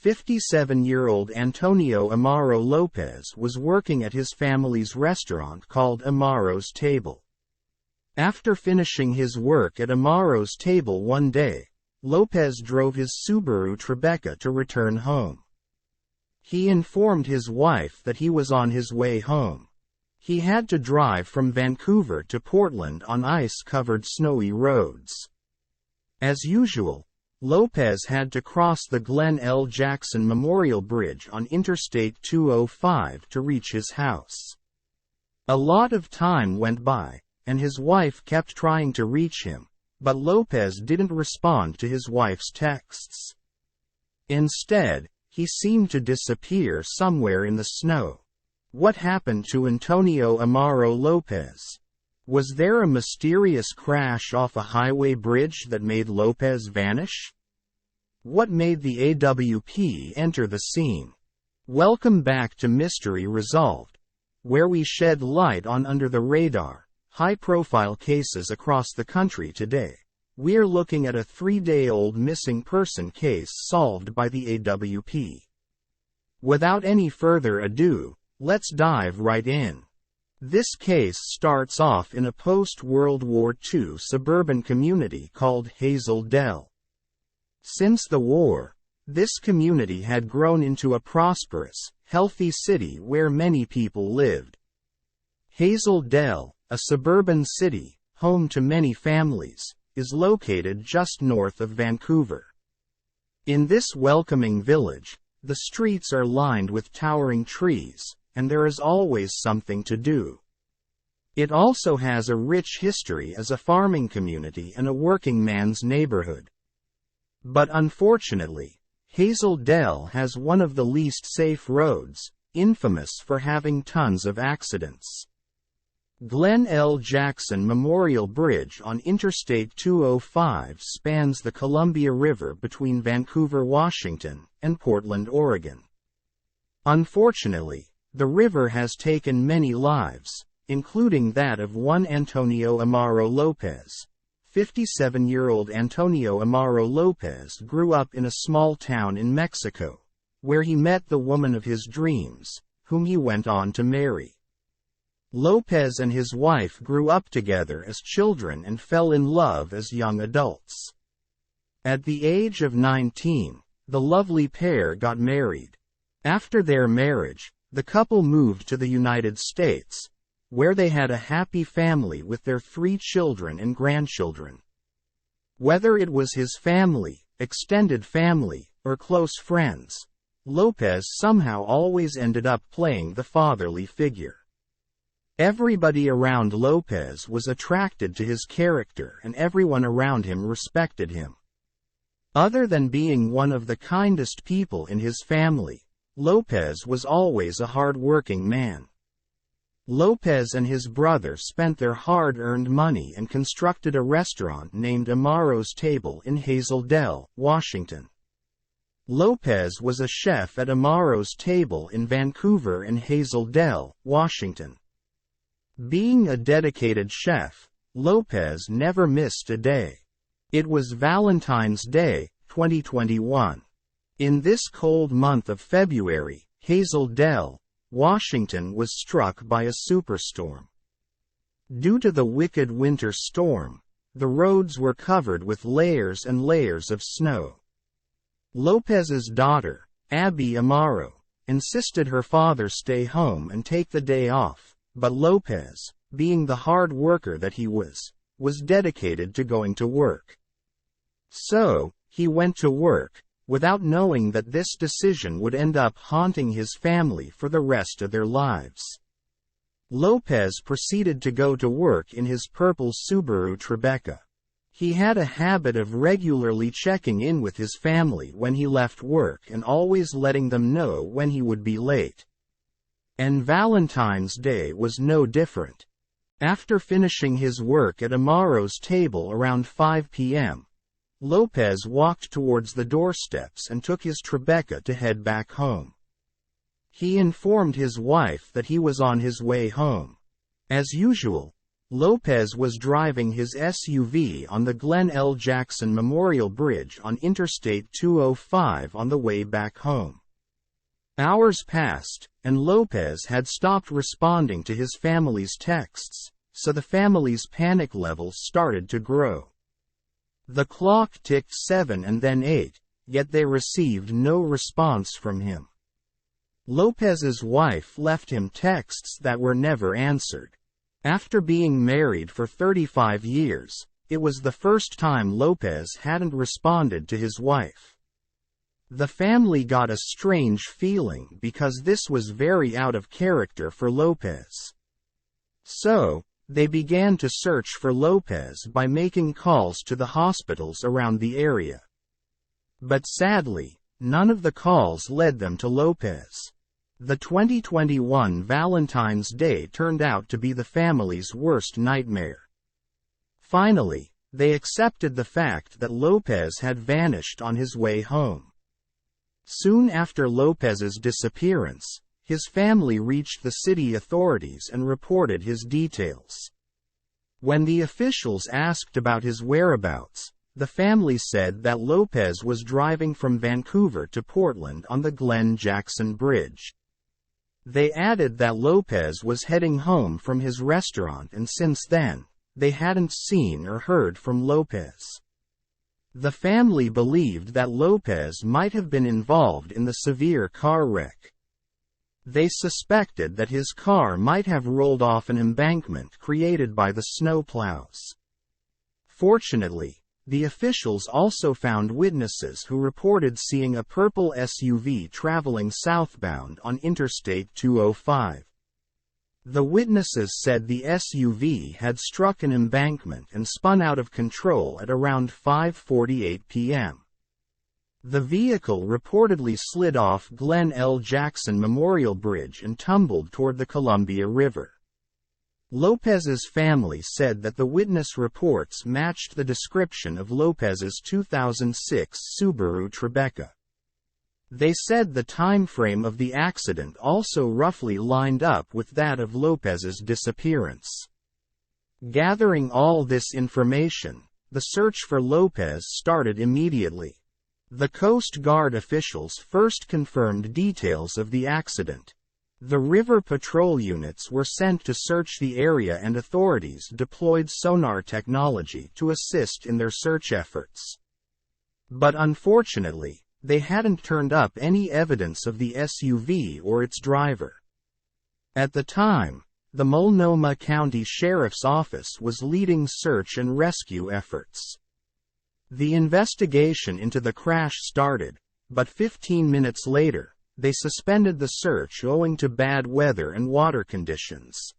57-year-old Antonio Amaro-Lopez was working at his family's restaurant called Amaro's Table. After finishing his work at Amaro's Table one day, Lopez drove his Subaru Tribeca to return home. He informed his wife that he was on his way home. He had to drive from Vancouver to Portland on ice-covered snowy roads. As usual, Lopez had to cross the Glenn L. Jackson Memorial Bridge on Interstate 205 to reach his house. A lot of time went by, and his wife kept trying to reach him, but Lopez didn't respond to his wife's texts. Instead, he seemed to disappear somewhere in the snow. What happened to Antonio Amaro-Lopez? Was there a mysterious crash off a highway bridge that made Lopez vanish? What made the AWP enter the scene? Welcome back to Mystery Resolved, where we shed light on under-the-radar, high-profile cases across the country today. We're looking at a 3-day-old missing person case solved by the AWP. Without any further ado, let's dive right in. This case starts off in a post-World War II suburban community called Hazel Dell. Since the war, this community had grown into a prosperous, healthy city where many people lived. Hazel Dell, a suburban city, home to many families, is located just north of Vancouver. In this welcoming village, the streets are lined with towering trees, and there is always something to do. It also has a rich history as a farming community and a working man's neighborhood. But unfortunately, Hazel Dell has one of the least safe roads, infamous for having tons of accidents. Glenn L. Jackson Memorial Bridge on Interstate 205 spans the Columbia River between Vancouver, Washington, and Portland, Oregon. Unfortunately, the river has taken many lives, including that of one Antonio Amaro-Lopez. 57-year-old Antonio Amaro-Lopez grew up in a small town in Mexico, where he met the woman of his dreams, whom he went on to marry. Lopez and his wife grew up together as children and fell in love as young adults. At the age of 19, the lovely pair got married. After their marriage, the couple moved to the United States, where they had a happy family with their 3 children and grandchildren. Whether it was his family, extended family, or close friends, Lopez somehow always ended up playing the fatherly figure. Everybody around Lopez was attracted to his character and everyone around him respected him. Other than being one of the kindest people in his family, Lopez was always a hard-working man. Lopez and his brother spent their hard-earned money and constructed a restaurant named Amaro's Table in Hazel Dell, Washington. Lopez was a chef at Amaro's Table in Vancouver and Hazel Dell, Washington. Being a dedicated chef, Lopez never missed a day. It was Valentine's Day, 2021. In this cold month of February, Hazel Dell, Washington was struck by a superstorm. Due to the wicked winter storm, the roads were covered with layers and layers of snow. Lopez's daughter, Abby Amaro, insisted her father stay home and take the day off, but Lopez, being the hard worker that he was dedicated to going to work. So, he went to work, without knowing that this decision would end up haunting his family for the rest of their lives. Lopez proceeded to go to work in his purple Subaru Tribeca. He had a habit of regularly checking in with his family when he left work and always letting them know when he would be late. And Valentine's Day was no different. After finishing his work at Amaro's Table around 5 p.m., Lopez walked towards the doorsteps and took his Tribeca to head back home. He informed his wife that he was on his way home. As usual, Lopez was driving his SUV on the Glenn L. Jackson Memorial Bridge on Interstate 205 on the way back home. Hours passed, and Lopez had stopped responding to his family's texts, so the family's panic levels started to grow. The clock ticked 7 and then 8, yet they received no response from him. Lopez's wife left him texts that were never answered. After being married for 35 years, it was the first time Lopez hadn't responded to his wife. The family got a strange feeling because this was very out of character for Lopez. So, they began to search for Lopez by making calls to the hospitals around the area. But sadly, none of the calls led them to Lopez. The 2021 Valentine's Day turned out to be the family's worst nightmare. Finally, they accepted the fact that Lopez had vanished on his way home. Soon after Lopez's disappearance, his family reached the city authorities and reported his details. When the officials asked about his whereabouts, the family said that Lopez was driving from Vancouver to Portland on the Glenn Jackson Bridge. They added that Lopez was heading home from his restaurant, and since then, they hadn't seen or heard from Lopez. The family believed that Lopez might have been involved in the severe car wreck. They suspected that his car might have rolled off an embankment created by the snowplows. Fortunately, the officials also found witnesses who reported seeing a purple SUV traveling southbound on Interstate 205. The witnesses said the SUV had struck an embankment and spun out of control at around 5:48 p.m. The vehicle reportedly slid off Glenn L. Jackson Memorial Bridge and tumbled toward the Columbia River. Lopez's family said that the witness reports matched the description of Lopez's 2006 Subaru Tribeca. They said the time frame of the accident also roughly lined up with that of Lopez's disappearance. Gathering all this information, the search for Lopez started immediately. The Coast Guard officials first confirmed details of the accident. The river patrol units were sent to search the area, and authorities deployed sonar technology to assist in their search efforts. But unfortunately, they hadn't turned up any evidence of the SUV or its driver. At the time, the Multnomah County Sheriff's Office was leading search and rescue efforts. The investigation into the crash started, but 15 minutes later, they suspended the search owing to bad weather and water conditions.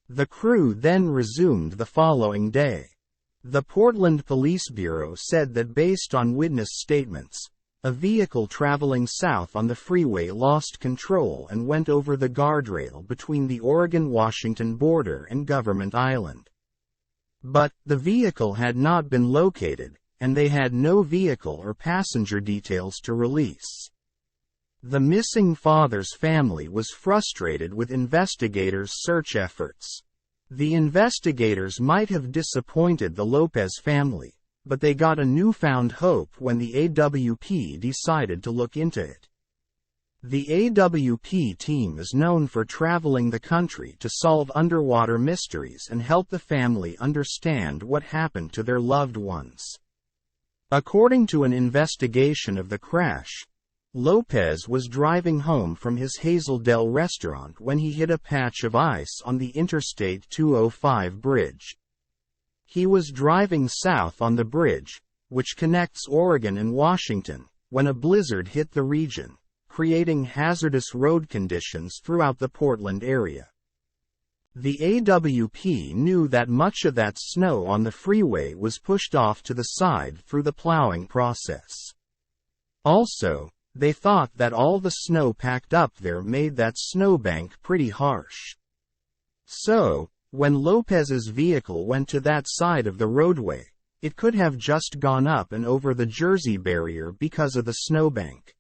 The crew then resumed the following day. The Portland Police Bureau said that based on witness statements, a vehicle traveling south on the freeway lost control and went over the guardrail between the Oregon-Washington border and Government Island. But the vehicle had not been located, and they had no vehicle or passenger details to release. The missing father's family was frustrated with investigators' search efforts. The investigators might have disappointed the Lopez family, but they got a newfound hope when the AWP decided to look into it. The AWP team is known for traveling the country to solve underwater mysteries and help the family understand what happened to their loved ones. According to an investigation of the crash, Lopez was driving home from his Hazel Dell restaurant when he hit a patch of ice on the Interstate 205 bridge. He was driving south on the bridge, which connects Oregon and Washington, when a blizzard hit the region, creating hazardous road conditions throughout the Portland area. The AWP knew that much of that snow on the freeway was pushed off to the side through the plowing process. Also, they thought that all the snow packed up there made that snowbank pretty harsh. So, when Lopez's vehicle went to that side of the roadway, it could have just gone up and over the Jersey barrier because of the snowbank.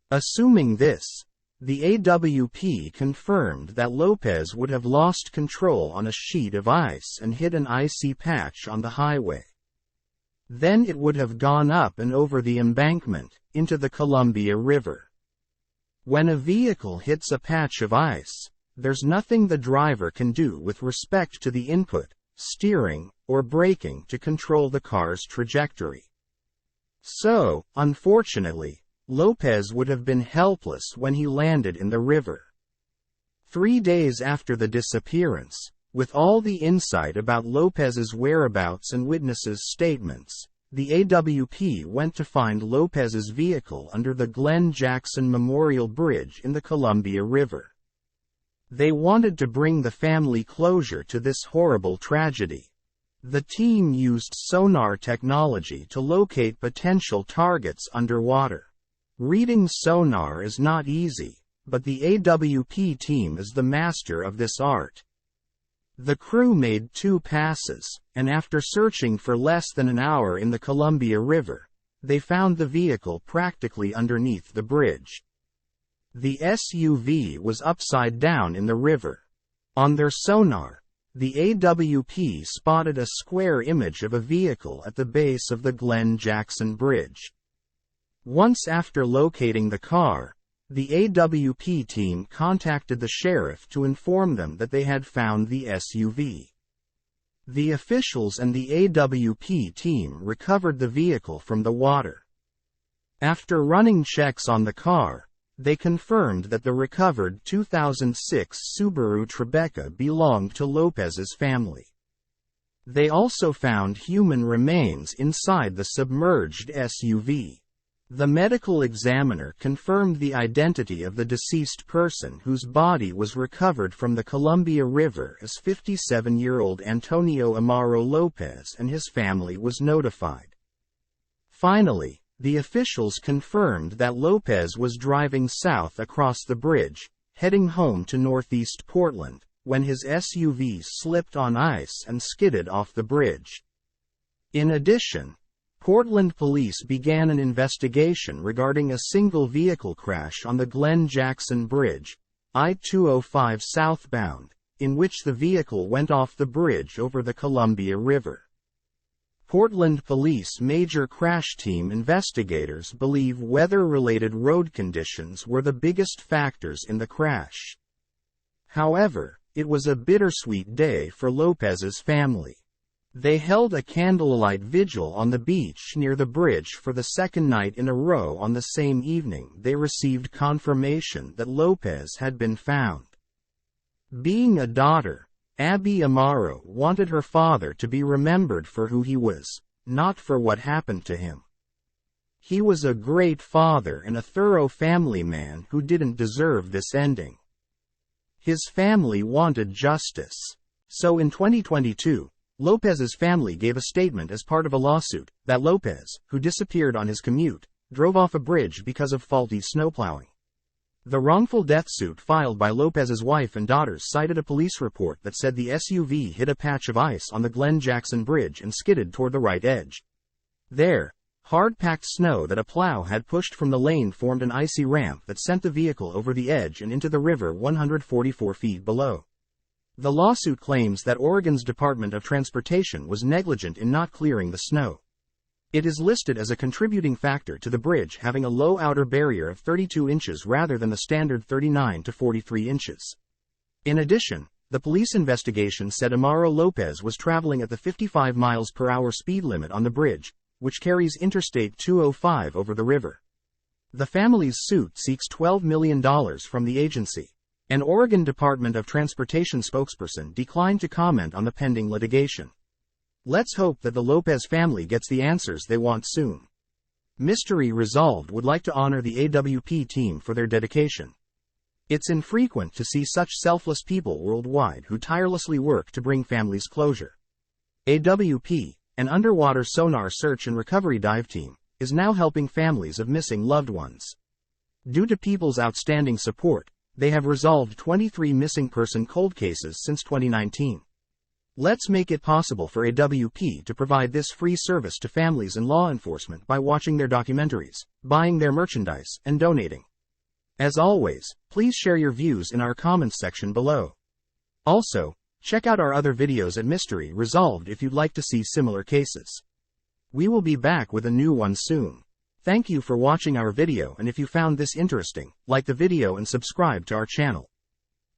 Assuming this, The AWP confirmed that Lopez would have lost control on a sheet of ice and hit an icy patch on the highway. Then it would have gone up and over the embankment, into the Columbia River. When a vehicle hits a patch of ice, there's nothing the driver can do with respect to the input, steering, or braking to control the car's trajectory. So, unfortunately, Lopez would have been helpless when he landed in the river. 3 days after the disappearance, with all the insight about Lopez's whereabouts and witnesses' statements, the AWP went to find Lopez's vehicle under the Glenn Jackson Memorial Bridge in the Columbia River. They wanted to bring the family closure to this horrible tragedy. The team used sonar technology to locate potential targets underwater. Reading sonar is not easy, but the AWP team is the master of this art. The crew made 2 passes, and after searching for less than an hour in the Columbia River, they found the vehicle practically underneath the bridge. The SUV was upside down in the river. On their sonar, the AWP spotted a square image of a vehicle at the base of the Glenn Jackson Bridge. Once after locating the car, the AWP team contacted the sheriff to inform them that they had found the SUV. The officials and the AWP team recovered the vehicle from the water. After running checks on the car, they confirmed that the recovered 2006 Subaru Tribeca belonged to Lopez's family. They also found human remains inside the submerged SUV. The medical examiner confirmed the identity of the deceased person whose body was recovered from the Columbia River as 57-year-old Antonio Amaro-Lopez, and his family was notified. Finally, the officials confirmed that Lopez was driving south across the bridge, heading home to northeast Portland, when his SUV slipped on ice and skidded off the bridge. In addition, Portland police began an investigation regarding a single vehicle crash on the Glenn Jackson Bridge, I-205 southbound, in which the vehicle went off the bridge over the Columbia River. Portland Police Major Crash Team investigators believe weather-related road conditions were the biggest factors in the crash. However, it was a bittersweet day for Lopez's family. They held a candlelight vigil on the beach near the bridge for the second night in a row. On the same evening, they received confirmation that Lopez had been found. Being a daughter, Abby Amaro wanted her father to be remembered for who he was, not for what happened to him. He was a great father and a thorough family man who didn't deserve this ending. His family wanted justice. So in 2022, Lopez's family gave a statement as part of a lawsuit that Lopez, who disappeared on his commute, drove off a bridge because of faulty snowplowing. The wrongful death suit filed by Lopez's wife and daughters cited a police report that said the SUV hit a patch of ice on the Glenn Jackson Bridge and skidded toward the right edge. There, hard-packed snow that a plow had pushed from the lane formed an icy ramp that sent the vehicle over the edge and into the river 144 feet below. The lawsuit claims that Oregon's Department of Transportation was negligent in not clearing the snow. It is listed as a contributing factor to the bridge having a low outer barrier of 32 inches rather than the standard 39 to 43 inches. In addition, the police investigation said Amaro-Lopez was traveling at the 55 miles per hour speed limit on the bridge, which carries Interstate 205 over the river. The family's suit seeks $12 million from the agency. An Oregon Department of Transportation spokesperson declined to comment on the pending litigation. Let's hope that the Lopez family gets the answers they want soon. Mystery Resolved would like to honor the AWP team for their dedication. It's infrequent to see such selfless people worldwide who tirelessly work to bring families closure. AWP, an underwater sonar search and recovery dive team, is now helping families of missing loved ones. Due to people's outstanding support, they have resolved 23 missing person cold cases since 2019. Let's make it possible for AWP to provide this free service to families and law enforcement by watching their documentaries, buying their merchandise, and donating. As always, please share your views in our comments section below. Also, check out our other videos at Mystery Resolved if you'd like to see similar cases. We will be back with a new one soon. Thank you for watching our video, and if you found this interesting, like the video and subscribe to our channel.